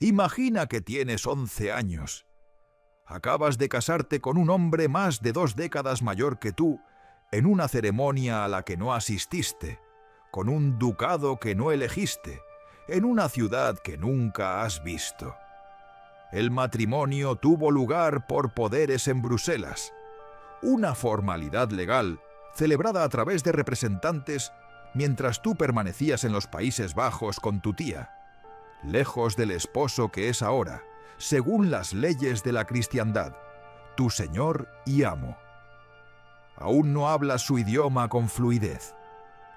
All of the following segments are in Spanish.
Imagina que tienes 11 años. Acabas de casarte con un hombre más de 2 décadas mayor que tú, en una ceremonia a la que no asististe, con un ducado que no elegiste, en una ciudad que nunca has visto. El matrimonio tuvo lugar por poderes en Bruselas, una formalidad legal celebrada a través de representantes mientras tú permanecías en los Países Bajos con tu tía, lejos del esposo que es ahora, según las leyes de la cristiandad, tu señor y amo. Aún no hablas su idioma con fluidez.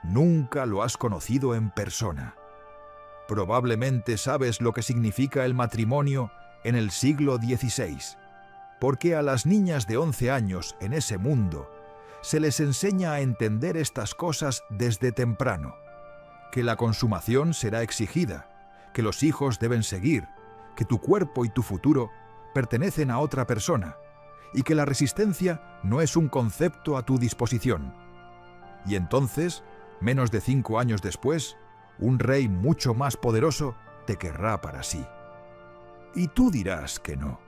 Nunca lo has conocido en persona. Probablemente sabes lo que significa el matrimonio en el siglo XVI, porque a las niñas de 11 años en ese mundo se les enseña a entender estas cosas desde temprano, que la consumación será exigida, que los hijos deben seguir, que tu cuerpo y tu futuro pertenecen a otra persona, y que la resistencia no es un concepto a tu disposición. Y entonces, menos de 5 años después, un rey mucho más poderoso te querrá para sí. Y tú dirás que no.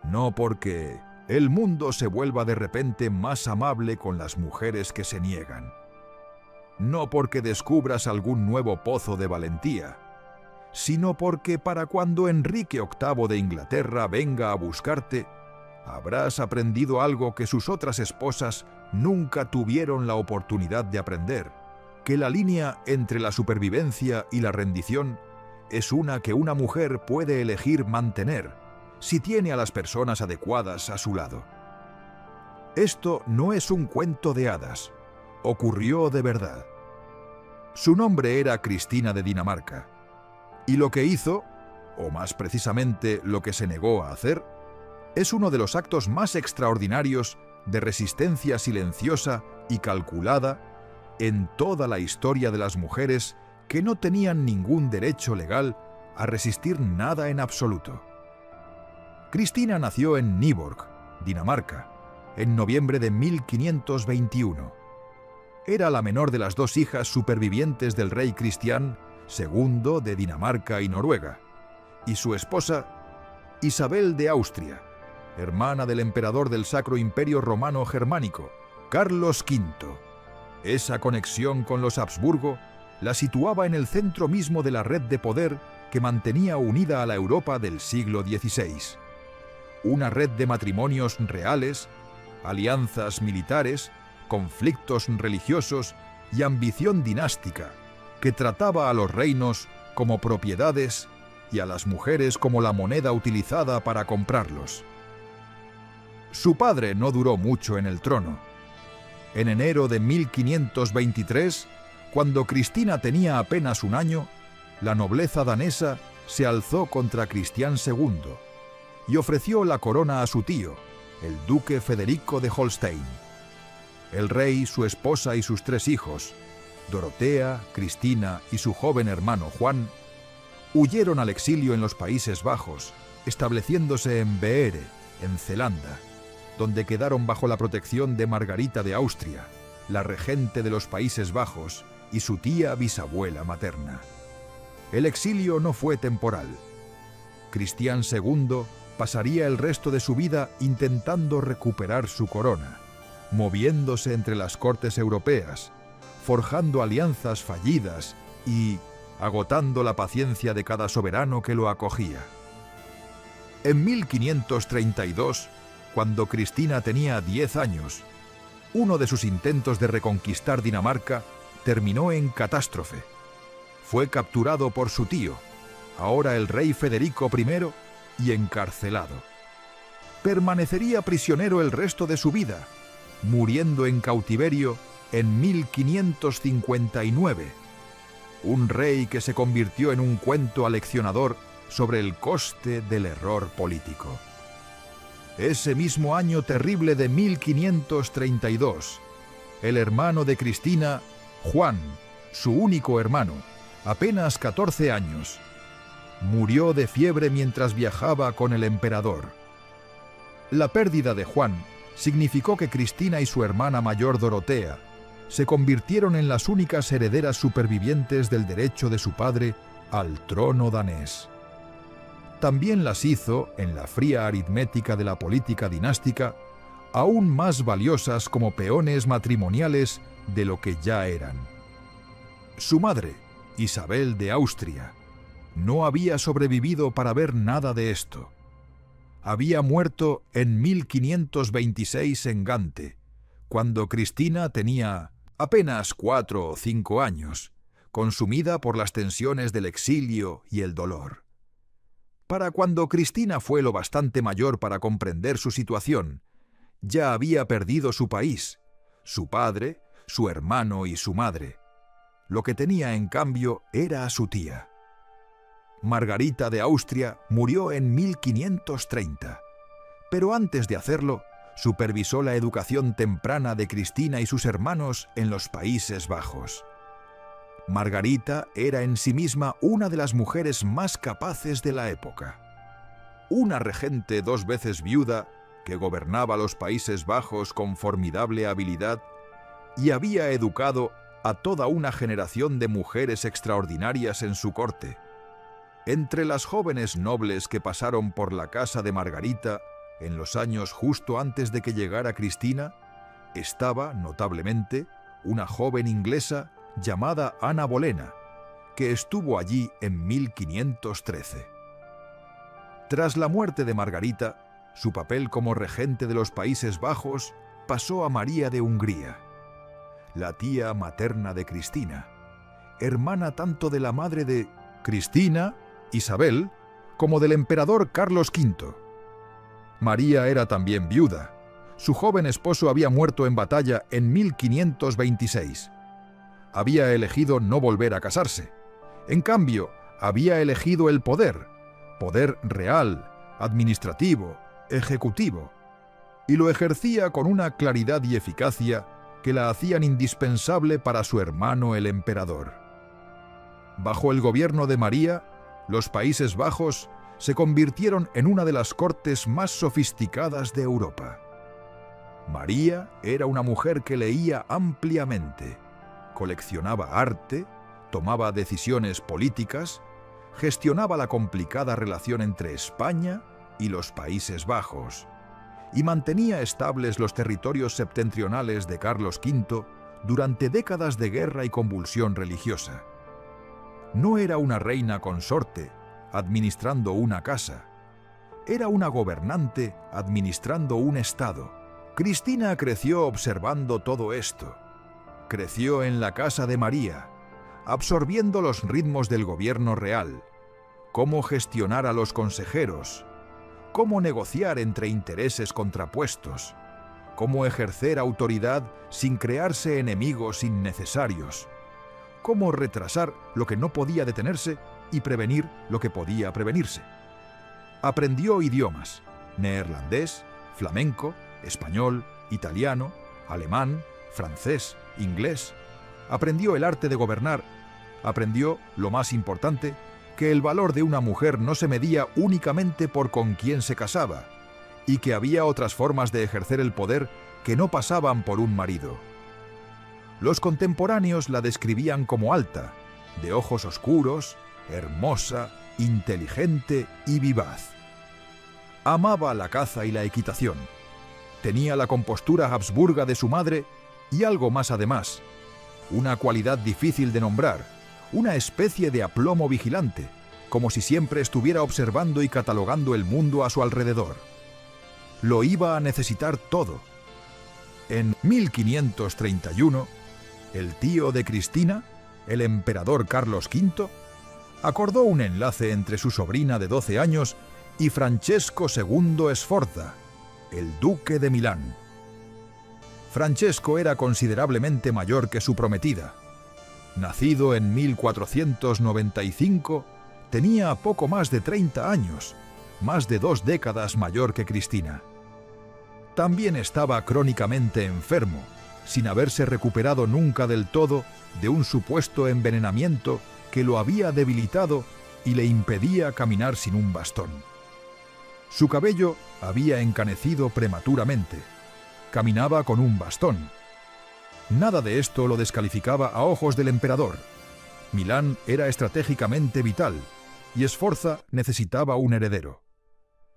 No porque el mundo se vuelva de repente más amable con las mujeres que se niegan. No porque descubras algún nuevo pozo de valentía, sino porque para cuando Enrique VIII de Inglaterra venga a buscarte, habrás aprendido algo que sus otras esposas nunca tuvieron la oportunidad de aprender, que la línea entre la supervivencia y la rendición es una que una mujer puede elegir mantener si tiene a las personas adecuadas a su lado. Esto no es un cuento de hadas, ocurrió de verdad. Su nombre era Cristina de Dinamarca, y lo que hizo, o más precisamente lo que se negó a hacer, es uno de los actos más extraordinarios de resistencia silenciosa y calculada en toda la historia de las mujeres que no tenían ningún derecho legal a resistir nada en absoluto. Cristina nació en Nyborg, Dinamarca, en noviembre de 1521. Era la menor de las 2 hijas supervivientes del rey Cristián II de Dinamarca y Noruega, y su esposa, Isabel de Austria, hermana del emperador del Sacro Imperio Romano Germánico, Carlos V. Esa conexión con los Habsburgo la situaba en el centro mismo de la red de poder que mantenía unida a la Europa del siglo XVI. Una red de matrimonios reales, alianzas militares, conflictos religiosos y ambición dinástica, que trataba a los reinos como propiedades y a las mujeres como la moneda utilizada para comprarlos. Su padre no duró mucho en el trono. En enero de 1523, cuando Cristina tenía apenas 1 año, la nobleza danesa se alzó contra Cristián II y ofreció la corona a su tío, el duque Federico de Holstein. El rey, su esposa y sus 3 hijos, Dorotea, Cristina y su joven hermano Juan, huyeron al exilio en los Países Bajos, estableciéndose en Beere, en Zelanda, donde quedaron bajo la protección de Margarita de Austria, la regente de los Países Bajos y su tía bisabuela materna. El exilio no fue temporal. Cristián II pasaría el resto de su vida intentando recuperar su corona, moviéndose entre las cortes europeas, forjando alianzas fallidas y agotando la paciencia de cada soberano que lo acogía. En 1532, cuando Cristina tenía 10 años, uno de sus intentos de reconquistar Dinamarca terminó en catástrofe. Fue capturado por su tío, ahora el rey Federico I, y encarcelado. Permanecería prisionero el resto de su vida, muriendo en cautiverio en 1559. Un rey que se convirtió en un cuento aleccionador sobre el coste del error político. Ese mismo año terrible de 1532, el hermano de Cristina, Juan, su único hermano, apenas 14 años, murió de fiebre mientras viajaba con el emperador. La pérdida de Juan significó que Cristina y su hermana mayor Dorotea se convirtieron en las únicas herederas supervivientes del derecho de su padre al trono danés. también las hizo, en la fría aritmética de la política dinástica, aún más valiosas como peones matrimoniales de lo que ya eran. Su madre, Isabel de Austria, no había sobrevivido para ver nada de esto. Había muerto en 1526 en Gante, cuando Cristina tenía apenas 4 o 5 años, consumida por las tensiones del exilio y el dolor. Para cuando Cristina fue lo bastante mayor para comprender su situación, ya había perdido su país, su padre, su hermano y su madre. Lo que tenía en cambio era a su tía. Margarita de Austria murió en 1530, pero antes de hacerlo, supervisó la educación temprana de Cristina y sus hermanos en los Países Bajos. Margarita era en sí misma una de las mujeres más capaces de la época. Una regente 2 veces viuda que gobernaba los Países Bajos con formidable habilidad y había educado a toda una generación de mujeres extraordinarias en su corte. Entre las jóvenes nobles que pasaron por la casa de Margarita en los años justo antes de que llegara Cristina, estaba, notablemente, una joven inglesa llamada Ana Bolena, que estuvo allí en 1513. Tras la muerte de Margarita, su papel como regente de los Países Bajos pasó a María de Hungría, la tía materna de Cristina, hermana tanto de la madre de Cristina, Isabel, como del emperador Carlos V. María era también viuda. Su joven esposo había muerto en batalla en 1526. Había elegido no volver a casarse. En cambio, había elegido el poder real, administrativo, ejecutivo, y lo ejercía con una claridad y eficacia que la hacían indispensable para su hermano el emperador. Bajo el gobierno de María, los Países Bajos se convirtieron en una de las cortes más sofisticadas de Europa. María era una mujer que leía ampliamente, coleccionaba arte, tomaba decisiones políticas, gestionaba la complicada relación entre España y los Países Bajos, y mantenía estables los territorios septentrionales de Carlos V durante décadas de guerra y convulsión religiosa. No era una reina consorte administrando una casa, era una gobernante administrando un estado. Cristina creció observando todo esto. Creció en la casa de María, absorbiendo los ritmos del gobierno real, cómo gestionar a los consejeros, cómo negociar entre intereses contrapuestos, cómo ejercer autoridad sin crearse enemigos innecesarios, cómo retrasar lo que no podía detenerse y prevenir lo que podía prevenirse. Aprendió idiomas: neerlandés, flamenco, español, italiano, alemán, francés, inglés. Aprendió el arte de gobernar. Aprendió, lo más importante, que el valor de una mujer no se medía únicamente por con quién se casaba, y que había otras formas de ejercer el poder que no pasaban por un marido. Los contemporáneos la describían como alta, de ojos oscuros, hermosa, inteligente y vivaz. Amaba la caza y la equitación. Tenía la compostura habsburga de su madre y algo más además, una cualidad difícil de nombrar, una especie de aplomo vigilante, como si siempre estuviera observando y catalogando el mundo a su alrededor. Lo iba a necesitar todo. En 1531, el tío de Cristina, el emperador Carlos V, acordó un enlace entre su sobrina de 12 años y Francesco II Sforza, el duque de Milán. Francesco era considerablemente mayor que su prometida. Nacido en 1495, tenía poco más de 30 años, más de 2 décadas mayor que Cristina. También estaba crónicamente enfermo, sin haberse recuperado nunca del todo de un supuesto envenenamiento que lo había debilitado y le impedía caminar sin un bastón. Su cabello había encanecido prematuramente. Caminaba con un bastón. Nada de esto lo descalificaba a ojos del emperador. Milán era estratégicamente vital, y Sforza necesitaba un heredero.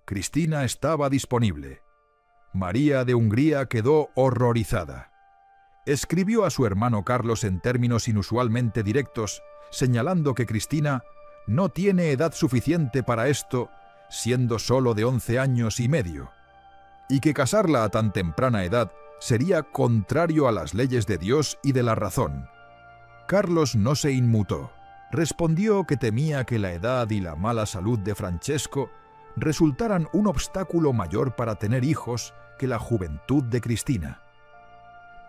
Cristina estaba disponible. María de Hungría quedó horrorizada. Escribió a su hermano Carlos en términos inusualmente directos, señalando que Cristina no tiene edad suficiente para esto, siendo solo de 11 años y medio, y que casarla a tan temprana edad sería contrario a las leyes de Dios y de la razón. Carlos no se inmutó. Respondió que temía que la edad y la mala salud de Francesco resultaran un obstáculo mayor para tener hijos que la juventud de Cristina.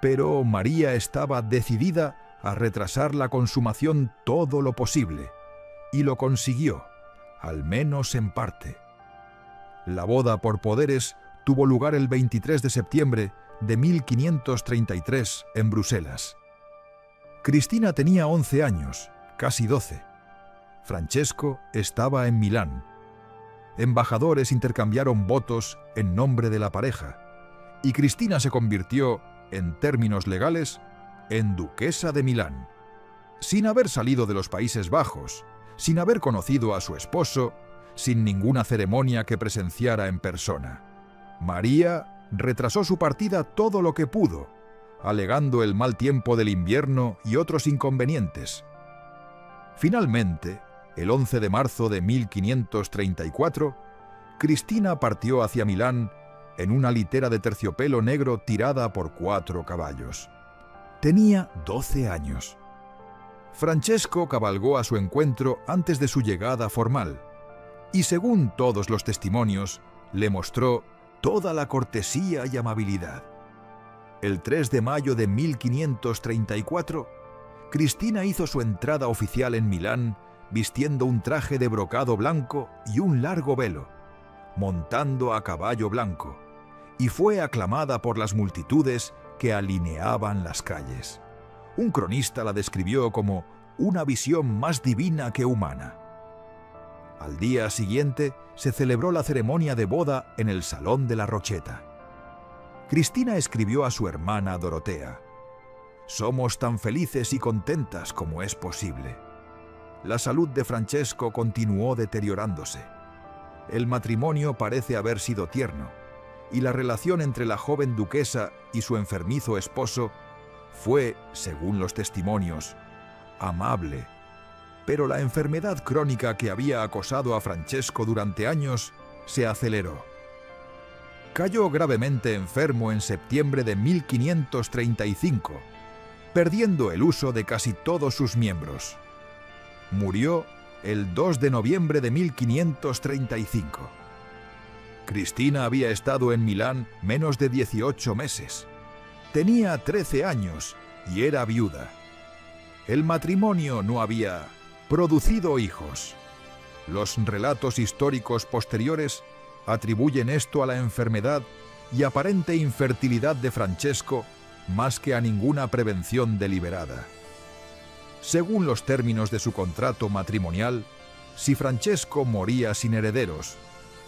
Pero María estaba decidida a retrasar la consumación todo lo posible, y lo consiguió, al menos en parte. La boda por poderes tuvo lugar el 23 de septiembre de 1533 en Bruselas. Cristina tenía 11 años, casi 12. Francesco estaba en Milán. Embajadores intercambiaron votos en nombre de la pareja, y Cristina se convirtió, en términos legales, en duquesa de Milán, sin haber salido de los Países Bajos, sin haber conocido a su esposo, sin ninguna ceremonia que presenciara en persona. María retrasó su partida todo lo que pudo, alegando el mal tiempo del invierno y otros inconvenientes. Finalmente, el 11 de marzo de 1534, Cristina partió hacia Milán en una litera de terciopelo negro tirada por 4 caballos. Tenía 12 años. Francesco cabalgó a su encuentro antes de su llegada formal, y según todos los testimonios, le mostró toda la cortesía y amabilidad. El 3 de mayo de 1534, Cristina hizo su entrada oficial en Milán vistiendo un traje de brocado blanco y un largo velo, montando a caballo blanco, y fue aclamada por las multitudes que alineaban las calles. Un cronista la describió como una visión más divina que humana. Al día siguiente se celebró la ceremonia de boda en el Salón de la Rocheta. Cristina escribió a su hermana Dorotea: «Somos tan felices y contentas como es posible». La salud de Francesco continuó deteriorándose. El matrimonio parece haber sido tierno, y la relación entre la joven duquesa y su enfermizo esposo fue, según los testimonios, amable. Pero la enfermedad crónica que había acosado a Francesco durante años se aceleró. Cayó gravemente enfermo en septiembre de 1535, perdiendo el uso de casi todos sus miembros. Murió el 2 de noviembre de 1535. Cristina había estado en Milán menos de 18 meses. Tenía 13 años y era viuda. El matrimonio no había producido hijos. Los relatos históricos posteriores atribuyen esto a la enfermedad y aparente infertilidad de Francesco más que a ninguna prevención deliberada. Según los términos de su contrato matrimonial, si Francesco moría sin herederos,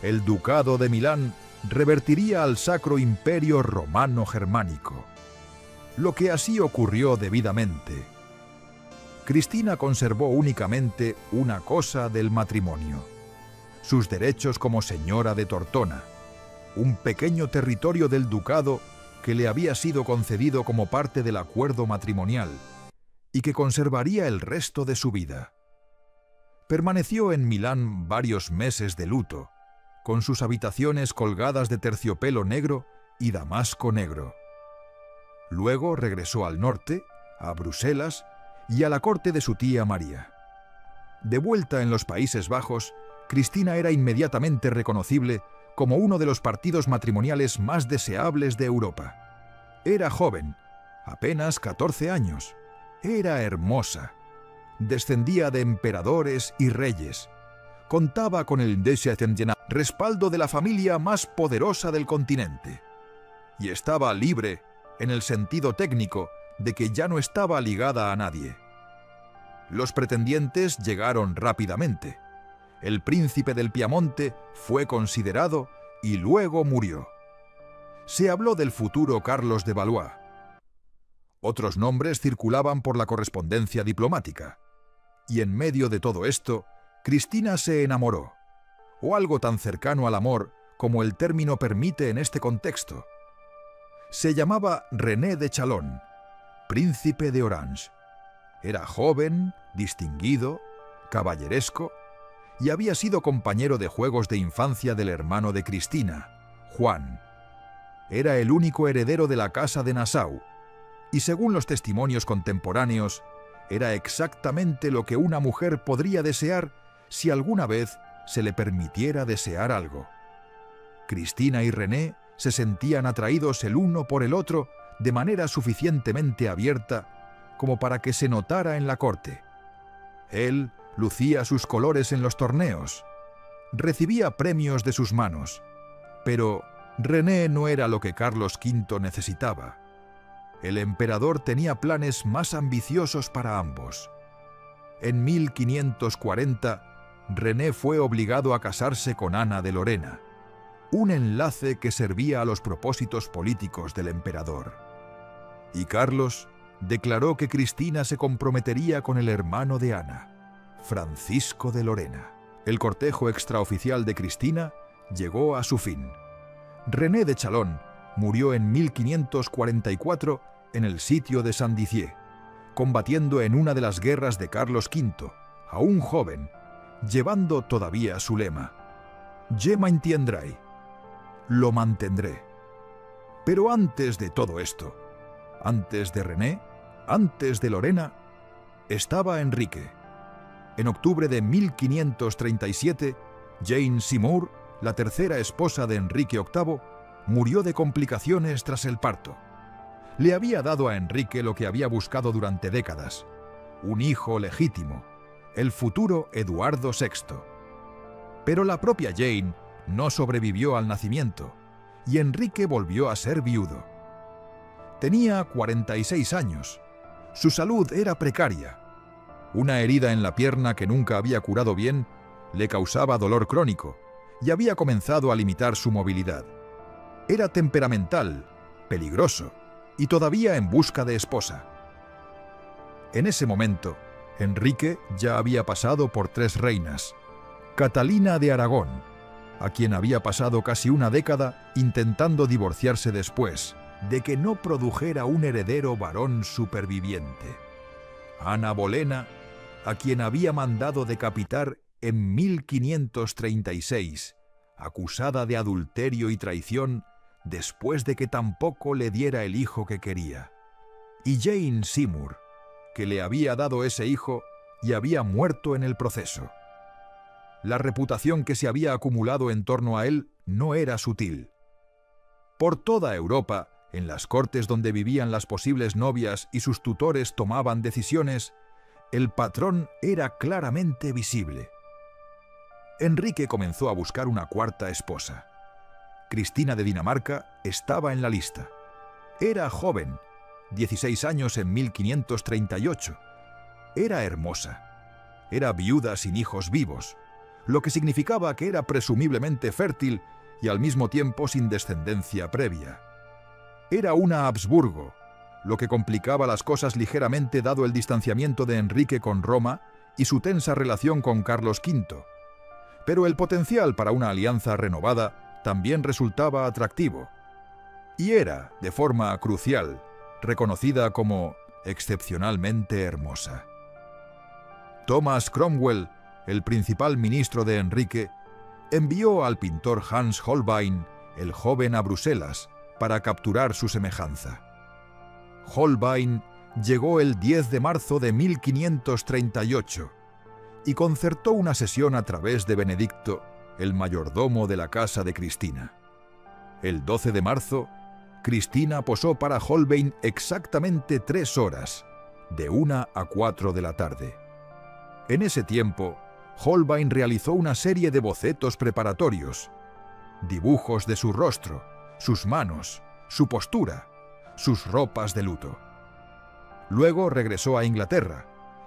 el ducado de Milán revertiría al Sacro Imperio Romano Germánico, lo que así ocurrió debidamente. Cristina conservó únicamente una cosa del matrimonio: sus derechos como señora de Tortona, un pequeño territorio del ducado que le había sido concedido como parte del acuerdo matrimonial y que conservaría el resto de su vida. Permaneció en Milán varios meses de luto, con sus habitaciones colgadas de terciopelo negro y damasco negro. Luego regresó al norte, a Bruselas y a la corte de su tía María. De vuelta en los Países Bajos, Cristina era inmediatamente reconocible como uno de los partidos matrimoniales más deseables de Europa. Era joven, apenas 14 años. Era hermosa. Descendía de emperadores y reyes. Contaba con el respaldo de la familia más poderosa del continente. Y estaba libre, en el sentido técnico, de que ya no estaba ligada a nadie. Los pretendientes llegaron rápidamente. El príncipe del Piamonte fue considerado y luego murió. Se habló del futuro Carlos de Valois. Otros nombres circulaban por la correspondencia diplomática. Y en medio de todo esto, Cristina se enamoró, o algo tan cercano al amor como el término permite en este contexto. Se llamaba René de Chalon, príncipe de Orange. Era joven, distinguido, caballeresco, y había sido compañero de juegos de infancia del hermano de Cristina, Juan. Era el único heredero de la casa de Nassau, y según los testimonios contemporáneos, era exactamente lo que una mujer podría desear si alguna vez se le permitiera desear algo. Cristina y René se sentían atraídos el uno por el otro de manera suficientemente abierta como para que se notara en la corte. Él lucía sus colores en los torneos, recibía premios de sus manos, pero René no era lo que Carlos V necesitaba. El emperador tenía planes más ambiciosos para ambos. En 1540, René fue obligado a casarse con Ana de Lorena, un enlace que servía a los propósitos políticos del emperador. Y Carlos declaró que Cristina se comprometería con el hermano de Ana, Francisco de Lorena. El cortejo extraoficial de Cristina llegó a su fin. René de Chalon murió en 1544 en el sitio de Saint-Dizier, combatiendo en una de las guerras de Carlos V, aún joven, llevando todavía su lema: «Je maintiendrai», lo mantendré. Pero antes de todo esto, antes de René, antes de Lorena, estaba Enrique. En octubre de 1537, Jane Seymour, la tercera esposa de Enrique VIII, murió de complicaciones tras el parto. Le había dado a Enrique lo que había buscado durante décadas: un hijo legítimo, el futuro Eduardo VI. Pero la propia Jane no sobrevivió al nacimiento, y Enrique volvió a ser viudo. Tenía 46 años. Su salud era precaria. Una herida en la pierna que nunca había curado bien le causaba dolor crónico y había comenzado a limitar su movilidad. Era temperamental, peligroso y todavía en busca de esposa. En ese momento, Enrique ya había pasado por 3 reinas: Catalina de Aragón, a quien había pasado casi una década intentando divorciarse después de que no produjera un heredero varón superviviente; Ana Bolena, a quien había mandado decapitar en 1536, acusada de adulterio y traición después de que tampoco le diera el hijo que quería; y Jane Seymour, que le había dado ese hijo y había muerto en el proceso. La reputación que se había acumulado en torno a él no era sutil. Por toda Europa, en las cortes donde vivían las posibles novias y sus tutores tomaban decisiones, el patrón era claramente visible. Enrique comenzó a buscar una cuarta esposa. Cristina de Dinamarca estaba en la lista. Era joven, 16 años en 1538. Era hermosa. Era viuda sin hijos vivos, lo que significaba que era presumiblemente fértil y al mismo tiempo sin descendencia previa. Era una Habsburgo, lo que complicaba las cosas ligeramente dado el distanciamiento de Enrique con Roma y su tensa relación con Carlos V. Pero el potencial para una alianza renovada también resultaba atractivo. Y era, de forma crucial, reconocida como excepcionalmente hermosa. Thomas Cromwell, el principal ministro de Enrique, envió al pintor Hans Holbein, el joven, a Bruselas para capturar su semejanza. Holbein llegó el 10 de marzo de 1538 y concertó una sesión a través de Benedicto, el mayordomo de la casa de Cristina. El 12 de marzo, Cristina posó para Holbein exactamente 3 horas, de 1 a 4 de la tarde. En ese tiempo, Holbein realizó una serie de bocetos preparatorios, dibujos de su rostro, sus manos, su postura, sus ropas de luto. Luego regresó a Inglaterra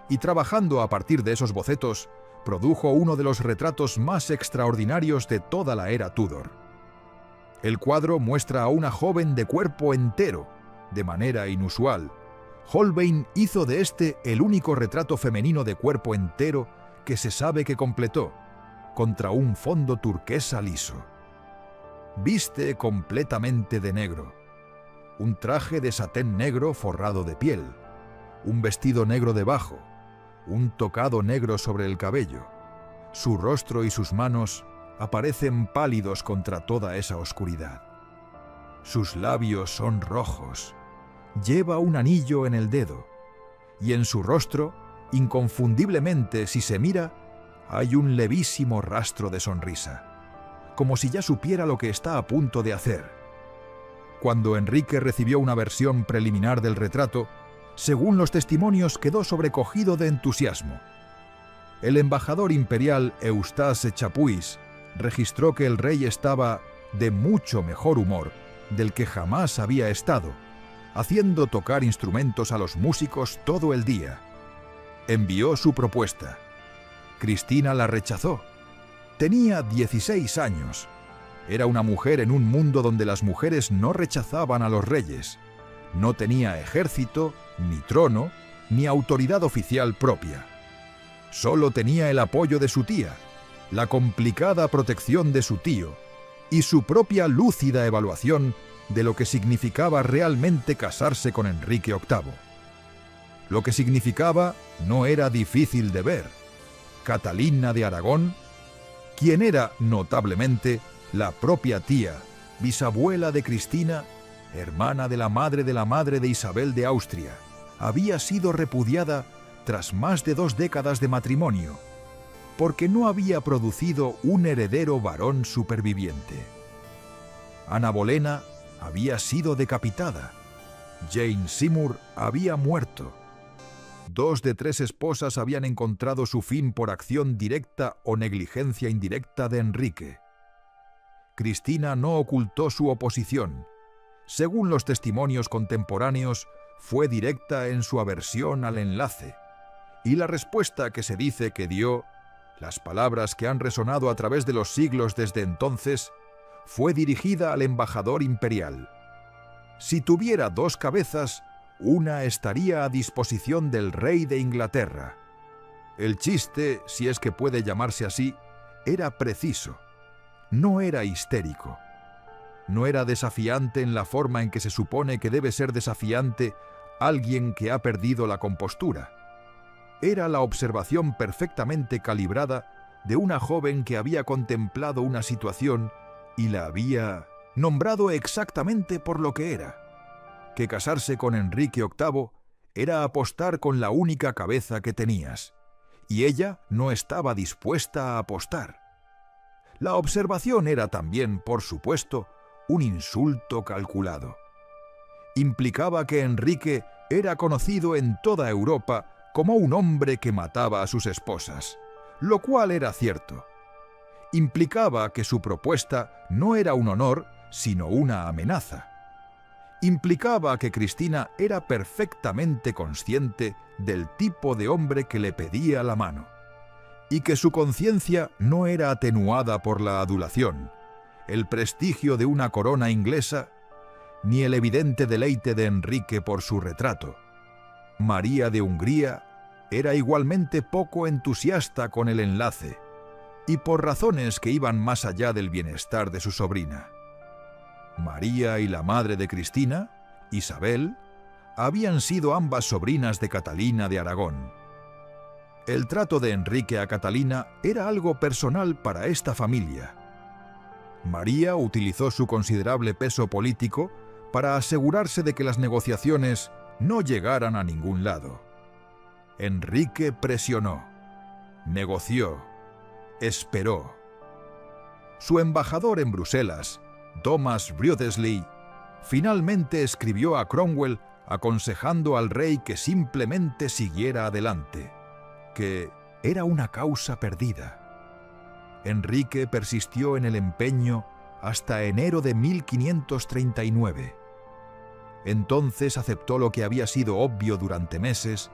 y, trabajando a partir de esos bocetos, produjo uno de los retratos más extraordinarios de toda la era Tudor. El cuadro muestra a una joven de cuerpo entero, de manera inusual. Holbein hizo de este el único retrato femenino de cuerpo entero que se sabe que completó, contra un fondo turquesa liso. Viste completamente de negro, un traje de satén negro forrado de piel, un vestido negro debajo, un tocado negro sobre el cabello. Su rostro y sus manos aparecen pálidos contra toda esa oscuridad. Sus labios son rojos. Lleva un anillo en el dedo, y en su rostro, inconfundiblemente si se mira, hay un levísimo rastro de sonrisa, como si ya supiera lo que está a punto de hacer. Cuando Enrique recibió una versión preliminar del retrato, según los testimonios quedó sobrecogido de entusiasmo. El embajador imperial Eustace Chapuis registró que el rey estaba de mucho mejor humor del que jamás había estado, haciendo tocar instrumentos a los músicos todo el día. Envió su propuesta. Cristina la rechazó. Tenía 16 años. Era una mujer en un mundo donde las mujeres no rechazaban a los reyes. No tenía ejército, ni trono, ni autoridad oficial propia. Solo tenía el apoyo de su tía, la complicada protección de su tío y su propia lúcida evaluación de lo que significaba realmente casarse con Enrique VIII. Lo que significaba no era difícil de ver. Catalina de Aragón, quien era notablemente la propia tía, bisabuela de Cristina, hermana de la madre de Isabel de Austria, había sido repudiada tras más de 2 décadas de matrimonio, porque no había producido un heredero varón superviviente. Ana Bolena había sido decapitada. Jane Seymour había muerto. 2 de 3 esposas habían encontrado su fin por acción directa o negligencia indirecta de Enrique. Cristina no ocultó su oposición. Según los testimonios contemporáneos, fue directa en su aversión al enlace. Y la respuesta que se dice que dio, las palabras que han resonado a través de los siglos desde entonces, fue dirigida al embajador imperial. Si tuviera 2 cabezas, una estaría a disposición del rey de Inglaterra. El chiste, si es que puede llamarse así, era preciso. No era histérico. No era desafiante en la forma en que se supone que debe ser desafiante alguien que ha perdido la compostura. Era la observación perfectamente calibrada de una joven que había contemplado una situación y la había nombrado exactamente por lo que era. Que casarse con Enrique VIII era apostar con la única cabeza que tenías, y ella no estaba dispuesta a apostar. La observación era también, por supuesto, un insulto calculado. Implicaba que Enrique era conocido en toda Europa como un hombre que mataba a sus esposas, lo cual era cierto. Implicaba que su propuesta no era un honor, sino una amenaza. Implicaba que Cristina era perfectamente consciente del tipo de hombre que le pedía la mano, y que su conciencia no era atenuada por la adulación, el prestigio de una corona inglesa, ni el evidente deleite de Enrique por su retrato. María de Hungría era igualmente poco entusiasta con el enlace, y por razones que iban más allá del bienestar de su sobrina. María y la madre de Cristina, Isabel, habían sido ambas sobrinas de Catalina de Aragón. El trato de Enrique a Catalina era algo personal para esta familia. María utilizó su considerable peso político para asegurarse de que las negociaciones no llegaran a ningún lado. Enrique presionó, negoció, esperó. Su embajador en Bruselas, Thomas Wriothesley, finalmente escribió a Cromwell aconsejando al rey que simplemente siguiera adelante, que era una causa perdida. Enrique persistió en el empeño hasta enero de 1539. Entonces aceptó lo que había sido obvio durante meses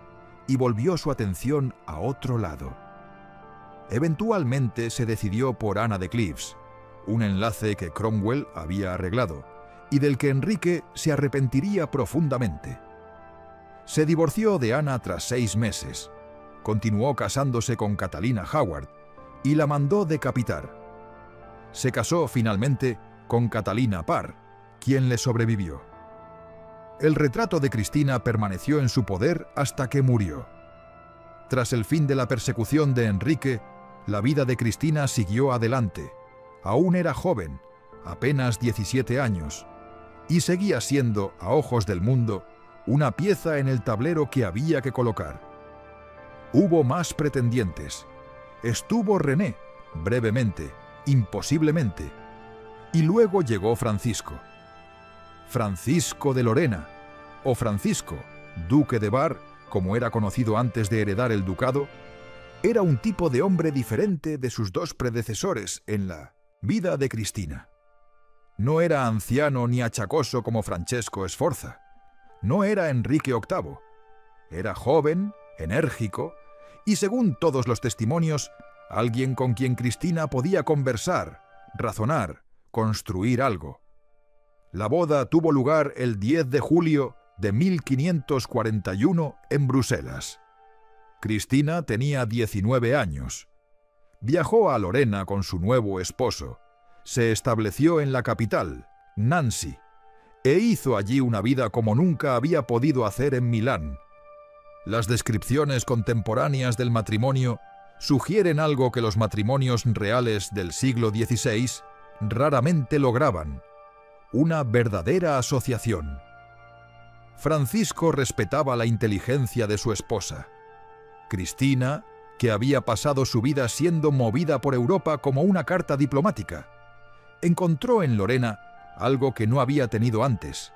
y volvió su atención a otro lado. Eventualmente se decidió por Ana de Cleves, un enlace que Cromwell había arreglado y del que Enrique se arrepentiría profundamente. Se divorció de Ana tras 6 meses, continuó casándose con Catalina Howard y la mandó decapitar. Se casó finalmente con Catalina Parr, quien le sobrevivió. El retrato de Cristina permaneció en su poder hasta que murió. Tras el fin de la persecución de Enrique, la vida de Cristina siguió adelante. Aún era joven, apenas 17 años, y seguía siendo, a ojos del mundo, una pieza en el tablero que había que colocar. Hubo más pretendientes. Estuvo René, brevemente, imposiblemente, y luego llegó Francisco. Francisco de Lorena, o Francisco, duque de Bar, como era conocido antes de heredar el ducado, era un tipo de hombre diferente de sus dos predecesores en la vida de Cristina. No era anciano ni achacoso como Francesco Sforza. No era Enrique VIII. Era joven, enérgico y, según todos los testimonios, alguien con quien Cristina podía conversar, razonar, construir algo. La boda tuvo lugar el 10 de julio de 1541 en Bruselas. Cristina tenía 19 años. Viajó a Lorena con su nuevo esposo. Se estableció en la capital, Nancy, e hizo allí una vida como nunca había podido hacer en Milán. Las descripciones contemporáneas del matrimonio sugieren algo que los matrimonios reales del siglo XVI raramente lograban: una verdadera asociación. Francisco respetaba la inteligencia de su esposa. Cristina, que había pasado su vida siendo movida por Europa como una carta diplomática, encontró en Lorena algo que no había tenido antes: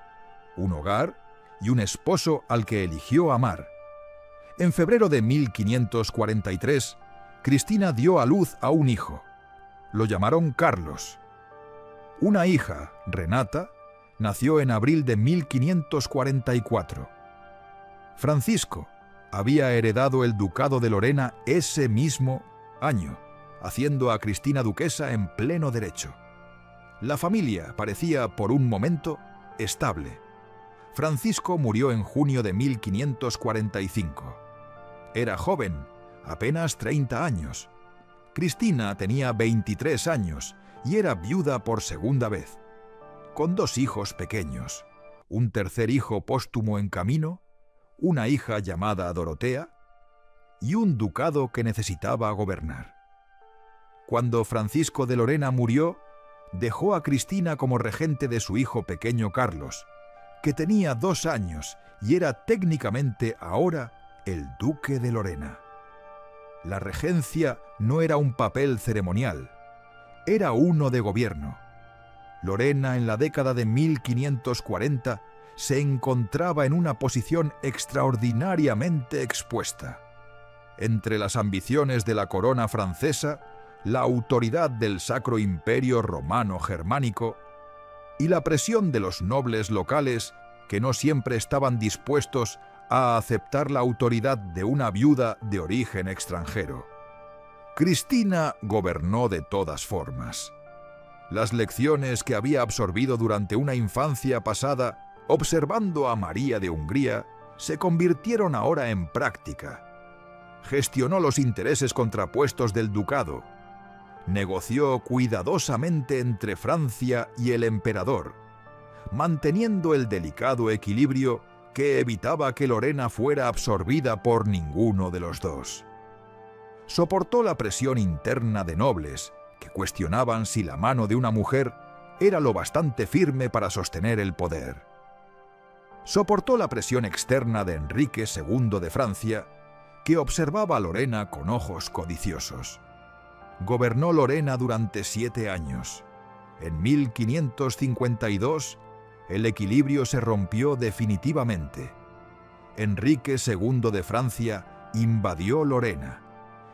un hogar y un esposo al que eligió amar. En febrero de 1543, Cristina dio a luz a un hijo. Lo llamaron Carlos. Una hija, Renata, nació en abril de 1544. Francisco había heredado el ducado de Lorena ese mismo año, haciendo a Cristina duquesa en pleno derecho. La familia parecía, por un momento, estable. Francisco murió en junio de 1545. Era joven, apenas 30 años. Cristina tenía 23 años y era viuda por segunda vez, con dos hijos pequeños, un tercer hijo póstumo en camino, una hija llamada Dorotea y un ducado que necesitaba gobernar. Cuando Francisco de Lorena murió, dejó a Cristina como regente de su hijo pequeño Carlos, que tenía 2 años y era técnicamente ahora el duque de Lorena. La regencia no era un papel ceremonial, era uno de gobierno. Lorena, en la década de 1540, se encontraba en una posición extraordinariamente expuesta. Entre las ambiciones de la corona francesa, la autoridad del Sacro Imperio Romano Germánico y la presión de los nobles locales que no siempre estaban dispuestos a aceptar la autoridad de una viuda de origen extranjero. Cristina gobernó de todas formas. Las lecciones que había absorbido durante una infancia pasada observando a María de Hungría se convirtieron ahora en práctica. Gestionó los intereses contrapuestos del ducado. Negoció cuidadosamente entre Francia y el emperador, manteniendo el delicado equilibrio que evitaba que Lorena fuera absorbida por ninguno de los dos. Soportó la presión interna de nobles que cuestionaban si la mano de una mujer era lo bastante firme para sostener el poder. Soportó la presión externa de Enrique II de Francia, que observaba a Lorena con ojos codiciosos. Gobernó Lorena durante 7 años. En 1552, el equilibrio se rompió definitivamente. Enrique II de Francia invadió Lorena,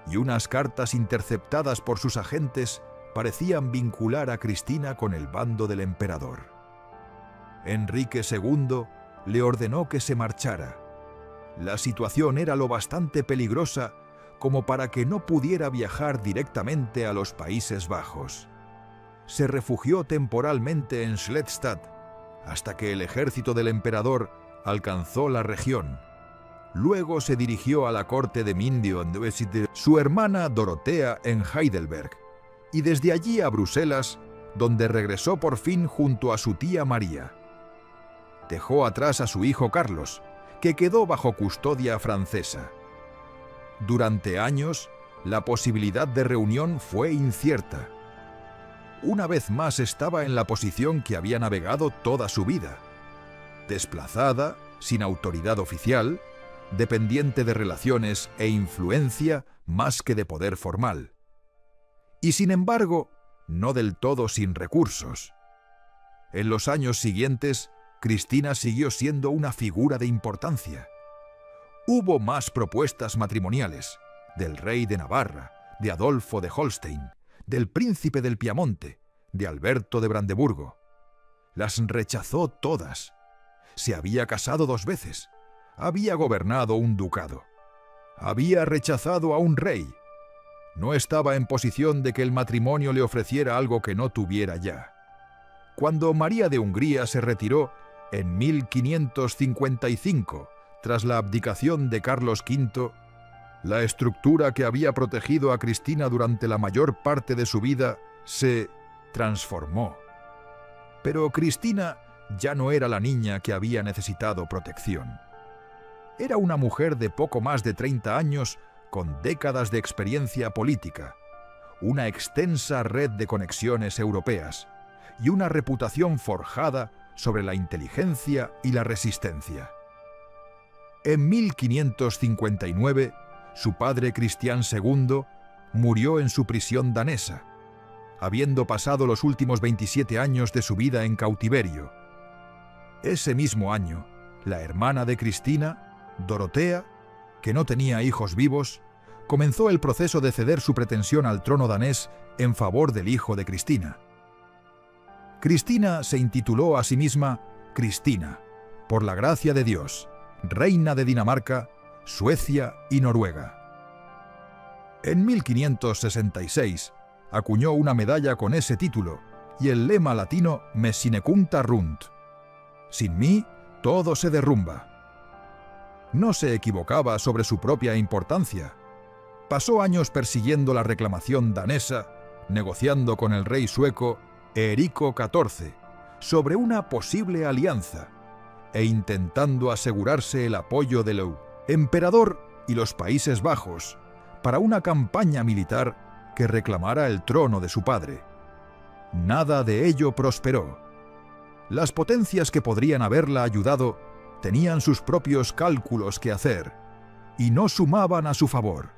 y unas cartas interceptadas por sus agentes parecían vincular a Cristina con el bando del emperador. Enrique II le ordenó que se marchara. La situación era lo bastante peligrosa como para que no pudiera viajar directamente a los Países Bajos. Se refugió temporalmente en Schlettstadt hasta que el ejército del emperador alcanzó la región, Luego se dirigió a la corte de Minden, su hermana Dorotea en Heidelberg, y desde allí a Bruselas, donde regresó por fin junto a su tía María. Dejó atrás a su hijo Carlos, que quedó bajo custodia francesa. Durante años, la posibilidad de reunión fue incierta. Una vez más estaba en la posición que había navegado toda su vida. Desplazada, sin autoridad oficial, dependiente de relaciones e influencia más que de poder formal. Y sin embargo, no del todo sin recursos. En los años siguientes, Cristina siguió siendo una figura de importancia. Hubo más propuestas matrimoniales, del rey de Navarra, de Adolfo de Holstein, del príncipe del Piamonte, de Alberto de Brandeburgo. Las rechazó todas. Se había casado 2 veces. Había gobernado un ducado. Había rechazado a un rey. No estaba en posición de que el matrimonio le ofreciera algo que no tuviera ya. Cuando María de Hungría se retiró en 1555, tras la abdicación de Carlos V, la estructura que había protegido a Cristina durante la mayor parte de su vida se transformó. Pero Cristina ya no era la niña que había necesitado protección. Era una mujer de poco más de 30 años con décadas de experiencia política, una extensa red de conexiones europeas y una reputación forjada sobre la inteligencia y la resistencia. En 1559, su padre Cristián II murió en su prisión danesa, habiendo pasado los últimos 27 años de su vida en cautiverio. Ese mismo año, la hermana de Cristina, Dorotea, que no tenía hijos vivos, comenzó el proceso de ceder su pretensión al trono danés en favor del hijo de Cristina. Cristina se intituló a sí misma Cristina, por la gracia de Dios, reina de Dinamarca, Suecia y Noruega. En 1566 acuñó una medalla con ese título y el lema latino Me sinecunta runt. Sin mí, todo se derrumba. No se equivocaba sobre su propia importancia. Pasó años persiguiendo la reclamación danesa, negociando con el rey sueco Erico XIV sobre una posible alianza e intentando asegurarse el apoyo del emperador y los Países Bajos para una campaña militar que reclamara el trono de su padre. Nada de ello prosperó. Las potencias que podrían haberla ayudado tenían sus propios cálculos que hacer y no sumaban a su favor.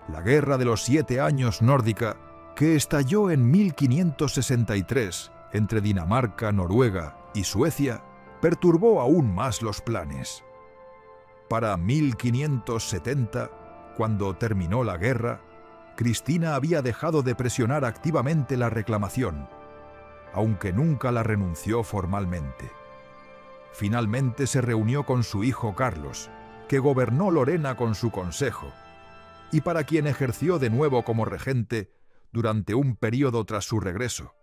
La Guerra de los 7 Años nórdica, que estalló en 1563 entre Dinamarca, Noruega y Suecia, perturbó aún más los planes. Para 1570, cuando terminó la guerra, Cristina había dejado de presionar activamente la reclamación, aunque nunca la renunció formalmente. Finalmente se reunió con su hijo Carlos, que gobernó Lorena con su consejo, y para quien ejerció de nuevo como regente durante un período tras su regreso.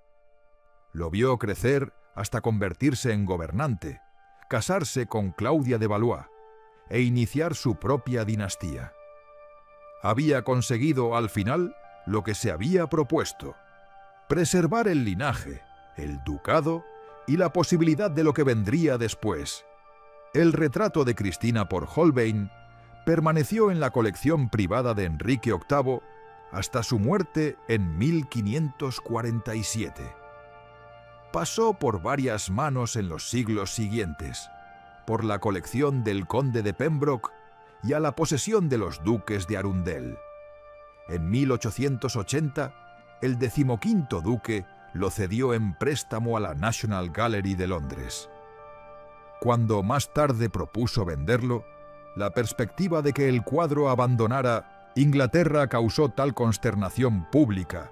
Lo vio crecer hasta convertirse en gobernante, casarse con Claudia de Valois e iniciar su propia dinastía. Había conseguido al final lo que se había propuesto: preservar el linaje, el ducado y la posibilidad de lo que vendría después. El retrato de Cristina por Holbein permaneció en la colección privada de Enrique VIII hasta su muerte en 1547. Pasó por varias manos en los siglos siguientes, por la colección del conde de Pembroke y a la posesión de los duques de Arundel. En 1880, el 15º duque lo cedió en préstamo a la National Gallery de Londres. Cuando más tarde propuso venderlo, la perspectiva de que el cuadro abandonara Inglaterra causó tal consternación pública,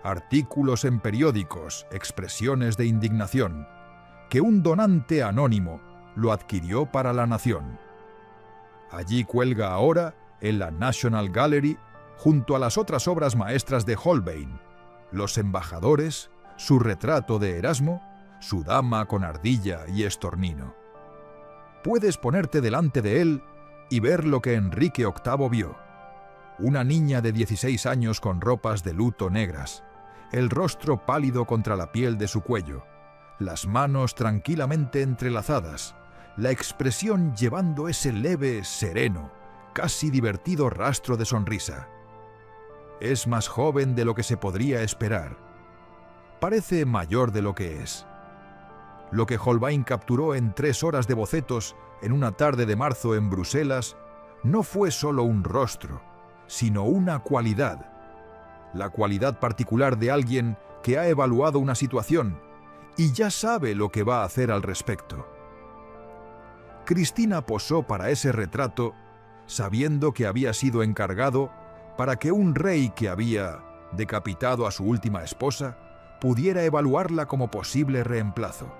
artículos en periódicos, expresiones de indignación, que un donante anónimo lo adquirió para la nación. Allí cuelga ahora, en la National Gallery, junto a las otras obras maestras de Holbein, Los embajadores, su retrato de Erasmo, su dama con ardilla y estornino. Puedes ponerte delante de él y ver lo que Enrique VIII vio. Una niña de 16 años con ropas de luto negras, el rostro pálido contra la piel de su cuello, las manos tranquilamente entrelazadas, la expresión llevando ese leve, sereno, casi divertido rastro de sonrisa. Es más joven de lo que se podría esperar. Parece mayor de lo que es. Lo que Holbein capturó en 3 horas de bocetos en una tarde de marzo en Bruselas no fue solo un rostro, sino una cualidad. La cualidad particular de alguien que ha evaluado una situación y ya sabe lo que va a hacer al respecto. Cristina posó para ese retrato sabiendo que había sido encargado para que un rey que había decapitado a su última esposa pudiera evaluarla como posible reemplazo.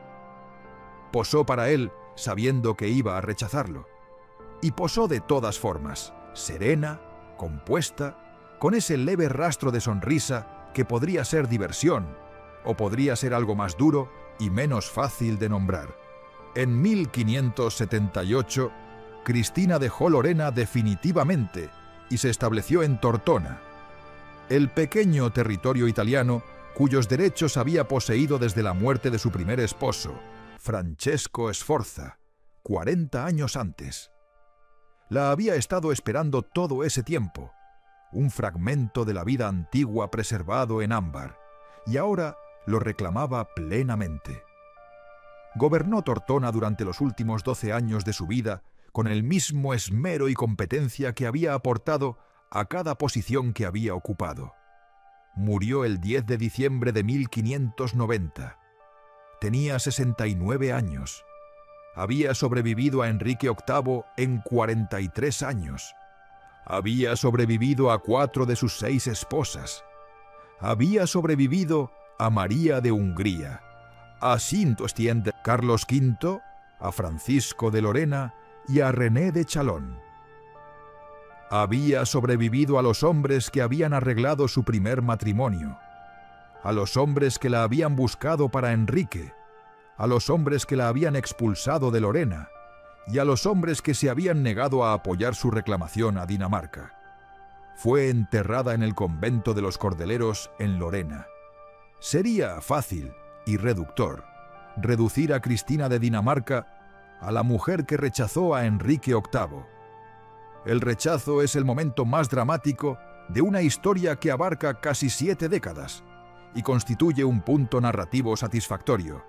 Posó para él sabiendo que iba a rechazarlo. Y posó de todas formas, serena, compuesta, con ese leve rastro de sonrisa que podría ser diversión, o podría ser algo más duro y menos fácil de nombrar. En 1578, Cristina dejó Lorena definitivamente y se estableció en Tortona, el pequeño territorio italiano cuyos derechos había poseído desde la muerte de su primer esposo, Francesco Sforza, 40 años antes. La había estado esperando todo ese tiempo, un fragmento de la vida antigua preservado en ámbar, y ahora lo reclamaba plenamente. Gobernó Tortona durante los últimos 12 años de su vida con el mismo esmero y competencia que había aportado a cada posición que había ocupado. Murió el 10 de diciembre de 1590. Tenía 69 años. Había sobrevivido a Enrique VIII en 43 años. Había sobrevivido a 4 de sus 6 esposas. Había sobrevivido a María de Hungría, a Saint-Ostienne de Carlos V, a Francisco de Lorena y a René de Chalon. Había sobrevivido a los hombres que habían arreglado su primer matrimonio, a los hombres que la habían buscado para Enrique, a los hombres que la habían expulsado de Lorena y a los hombres que se habían negado a apoyar su reclamación a Dinamarca. Fue enterrada en el convento de los Cordeleros en Lorena. Sería fácil y reductor reducir a Cristina de Dinamarca a la mujer que rechazó a Enrique VIII. El rechazo es el momento más dramático de una historia que abarca casi 7 décadas y constituye un punto narrativo satisfactorio.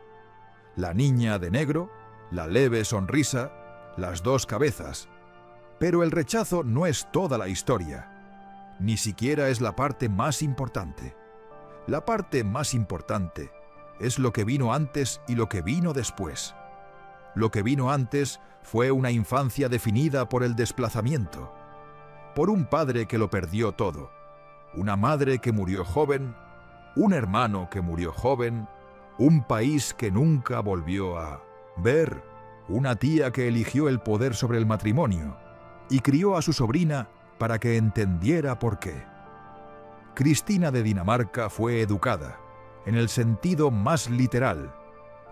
La niña de negro, la leve sonrisa, las 2 cabezas. Pero el rechazo no es toda la historia. Ni siquiera es la parte más importante. La parte más importante es lo que vino antes y lo que vino después. Lo que vino antes fue una infancia definida por el desplazamiento, por un padre que lo perdió todo, una madre que murió joven, un hermano que murió joven, un país que nunca volvió a ver, una tía que eligió el poder sobre el matrimonio y crió a su sobrina para que entendiera por qué. Cristina de Dinamarca fue educada, en el sentido más literal,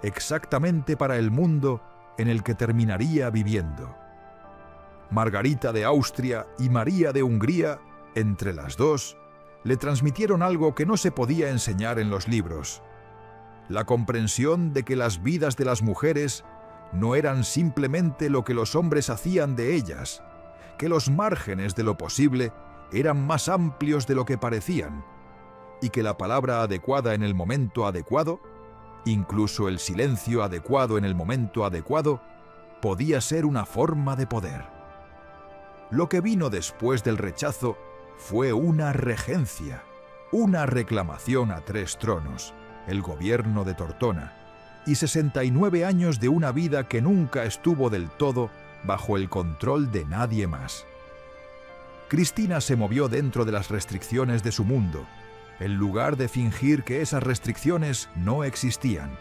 exactamente para el mundo en el que terminaría viviendo. Margarita de Austria y María de Hungría, entre las dos, le transmitieron algo que no se podía enseñar en los libros: la comprensión de que las vidas de las mujeres no eran simplemente lo que los hombres hacían de ellas, que los márgenes de lo posible eran más amplios de lo que parecían, y que la palabra adecuada en el momento adecuado, incluso el silencio adecuado en el momento adecuado, podía ser una forma de poder. Lo que vino después del rechazo fue una regencia, una reclamación a 3 tronos, el gobierno de Tortona, y 69 años de una vida que nunca estuvo del todo bajo el control de nadie más. Cristina se movió dentro de las restricciones de su mundo, en lugar de fingir que esas restricciones no existían.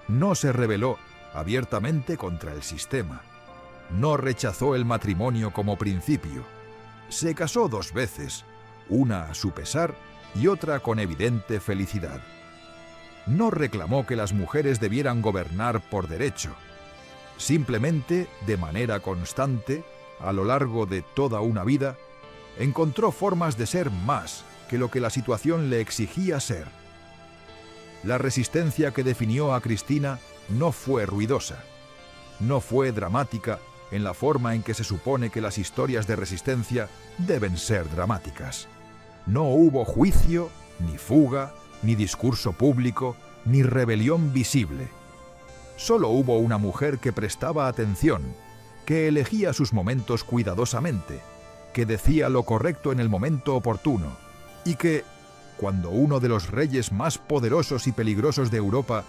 No se rebeló abiertamente contra el sistema. No rechazó el matrimonio como principio. Se casó 2 veces, una a su pesar y otra con evidente felicidad. No reclamó que las mujeres debieran gobernar por derecho. Simplemente, de manera constante, a lo largo de toda una vida, encontró formas de ser más que lo que la situación le exigía ser. La resistencia que definió a Cristina no fue ruidosa, no fue dramática en la forma en que se supone que las historias de resistencia deben ser dramáticas. No hubo juicio, ni fuga, ni discurso público, ni rebelión visible. Solo hubo una mujer que prestaba atención, que elegía sus momentos cuidadosamente, que decía lo correcto en el momento oportuno, y que, cuando uno de los reyes más poderosos y peligrosos de Europa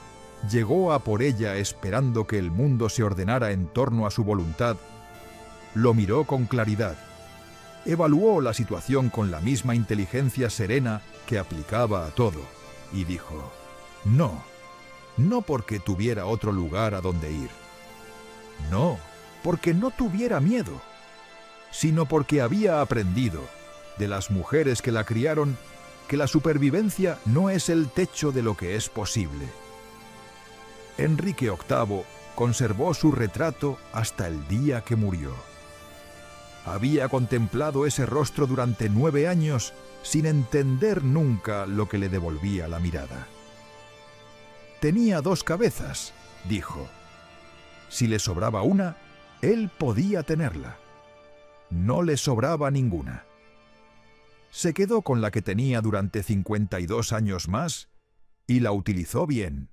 llegó a por ella esperando que el mundo se ordenara en torno a su voluntad, lo miró con claridad, evaluó la situación con la misma inteligencia serena que aplicaba a todo, y dijo: no, no porque tuviera otro lugar a donde ir, no, porque no tuviera miedo, sino porque había aprendido, de las mujeres que la criaron, que la supervivencia no es el techo de lo que es posible. Enrique VIII conservó su retrato hasta el día que murió. Había contemplado ese rostro durante 9 años sin entender nunca lo que le devolvía la mirada. Tenía 2 cabezas, dijo. Si le sobraba una, él podía tenerla. No le sobraba ninguna. Se quedó con la que tenía durante 52 años más y la utilizó bien.